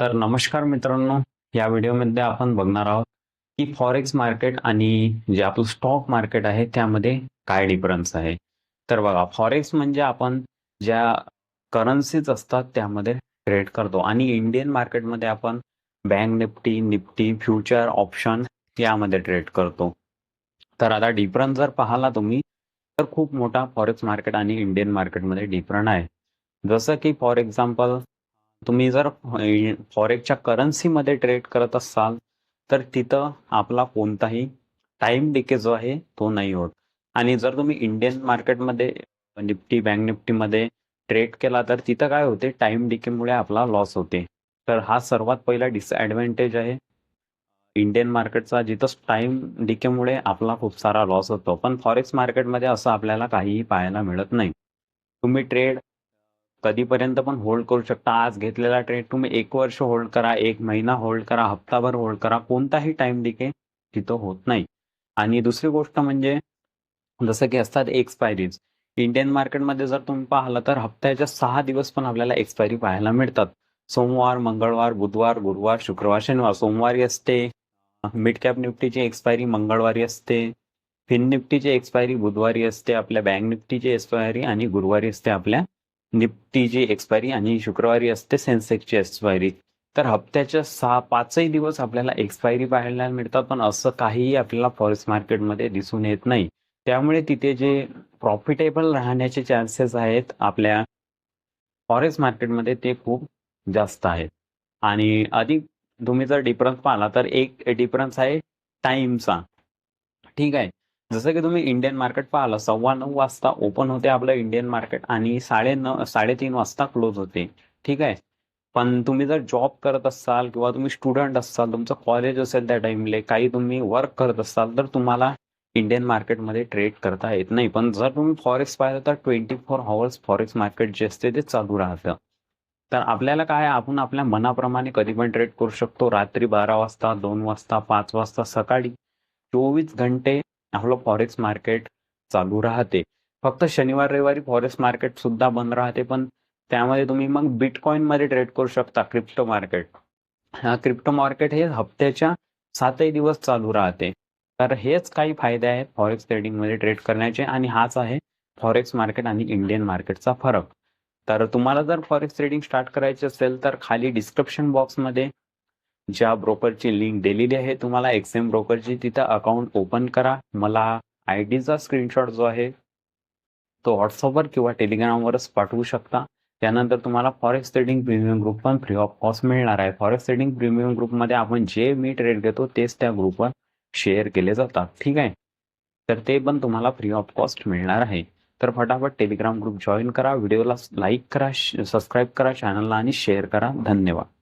तर नमस्कार मित्रांनो, या व्हिडिओमध्ये आपण बघणार आहोत की फॉरेक्स मार्केट आणि जे आपलं स्टॉक मार्केट आहे त्यामध्ये काय डिफरन्स आहे. तर बघा, फॉरेक्स म्हणजे आपण ज्या करन्सीज असतात त्यामध्ये ट्रेड करतो आणि इंडियन मार्केटमध्ये आपण bank Nifty, Nifty, future, option यामध्ये ट्रेड करतो. तर आता डिफरन्स जर पाहिला तुम्ही तर खूप मोठा फॉरेक्स मार्केट आणि इंडियन मार्केटमध्ये डिफरंट आहे. जसं की फॉर एक्झाम्पल तुम्ही जर फॉरेक्सच्या करन्सीमध्ये ट्रेड करत असाल तर तिथं आपला कोणताही टाइम डिके जो आहे तो नाही होत. आणि जर तुम्ही इंडियन मार्केटमध्ये निफ्टी, बँक निफ्टीमध्ये ट्रेड केला तर तिथं काय होते, टाइम डिकेमुळे आपला लॉस होते. तर हा सर्वात पहिला डिसएडव्हान्टेज आहे इंडियन मार्केटचा, जिथं टाइम डिकेमुळे आपला खूप सारा लॉस होतो. पण फॉरेक्स मार्केटमध्ये असं आपल्याला काहीही पाहायला मिळत नाही. तुम्ही ट्रेड कधीपर्यंत पण होल्ड करू शकता. आज घेतलेला ट्रेड तुम्ही 1 वर्ष होल्ड करा, 1 महिना होल्ड करा, हप्ताभर होल्ड करा, कोणताही टाइम डिके तिथं होत नाही. आणि दुसरी गोष्ट म्हणजे जसं की असतात एक्सपायरीज. इंडियन मार्केटमध्ये जर तुम्ही पाहिलं तर हप्त्याच्या 6 दिवस पण आपल्याला एक्सपायरी पाहायला मिळतात. सोमवार, मंगळवार, बुधवार, गुरुवार, शुक्रवार, शनिवार. सोमवारी असते मिड कॅप निफ्टीची एक्सपायरी, मंगळवारी असते फिन निफ्टीची एक्सपायरी, बुधवारी असते आपल्या बँक निफ्टीची एक्सपायरी आणि गुरुवारी असते आपल्या निफ्टीची एक्सपायरी आणि शुक्रवारी असते सेन्सेक्सची एक्सपायरी. तर हप्त्याच्या 5ही दिवस आपल्याला एक्सपायरी पाहायला मिळतात, पण असं काहीही आपल्याला फॉरेक्स मार्केटमध्ये दिसून येत नाही. त्यामुळे तिथे जे प्रॉफिटेबल राहण्याचे चान्सेस आहेत आपल्या फॉरेक्स मार्केटमध्ये ते खूप जास्त आहेत. आणि अधिक तुम्ही जर डिफरन्स पाहिला तर एक डिफरन्स आहे टाइमचा. ठीक आहे. जसं की तुम्ही इंडियन मार्केट पाहिलं 9:15 वाजता ओपन होते आपलं इंडियन मार्केट आणि 3:30 वाजता क्लोज होते. ठीक आहे. पण तुम्ही जर जॉब करत असाल किंवा तुम्ही स्टुडंट असाल, तुमचं कॉलेज असेल त्या टाइमले, काही तुम्ही वर्क करत असाल तर तुम्हाला इंडियन मार्केटमध्ये ट्रेड करता येत नाही. पण जर तुम्ही फॉरेक्स पाहिलं तर 24 हॉवर्स फॉरेक्स मार्केट जे असते ते चालू राहतं. तर आपल्याला काय, आपण आपल्या मनाप्रमाणे कधी पण ट्रेड करू शकतो. रात्री 12 वाजता, 2 वाजता, 5 वाजता, सकाळी 24 घंटे आपलं फॉरेक्स मार्केट चालू राहते. फक्त शनिवार रविवारी फॉरेक्स मार्केट सुद्धा बंद राहते, पण त्यामध्ये तुम्ही मग बिटकॉइन मध्ये ट्रेड करू शकता. क्रिप्टो मार्केट, हा क्रिप्टो मार्केट हे हप्त्याच्या 7ही दिवस चालू राहते. तर हेच काही फायदे आहेत फॉरेक्स ट्रेडिंग मध्ये ट्रेड करण्याचे आणि हाच आहे फॉरेक्स मार्केट आणि इंडियन मार्केटचा फरक. तर तुम्हाला जर फॉरेक्स ट्रेडिंग स्टार्ट करायचे असेल तर खाली डिस्क्रिप्शन बॉक्समध्ये ज्या ब्रोकरची लिंक दिलेली आहे तुम्हाला, एक्सएम ब्रोकरची, तिथं अकाउंट ओपन करा. मला आय डीचा स्क्रीनशॉट जो आहे तो व्हॉट्सअपवर किंवा टेलिग्रामवरच पाठवू शकता. त्यानंतर तुम्हाला फॉरेक्स ट्रेडिंग प्रीमियम ग्रुप पण फ्री ऑफ कॉस्ट मिळणार आहे. फॉरेक्स ट्रेडिंग प्रीमियम ग्रुपमध्ये आपण जे मी ट्रेड घेतो तेच त्या ग्रुपवर शेअर केले जातात. ठीक आहे. तर ते पण तुम्हाला फ्री ऑफ कॉस्ट मिळणार आहे. तर फटाफट टेलिग्राम ग्रुप जॉईन करा, व्हिडिओला लाईक करा, सबस्क्राईब करा चॅनलला आणि शेअर करा. धन्यवाद.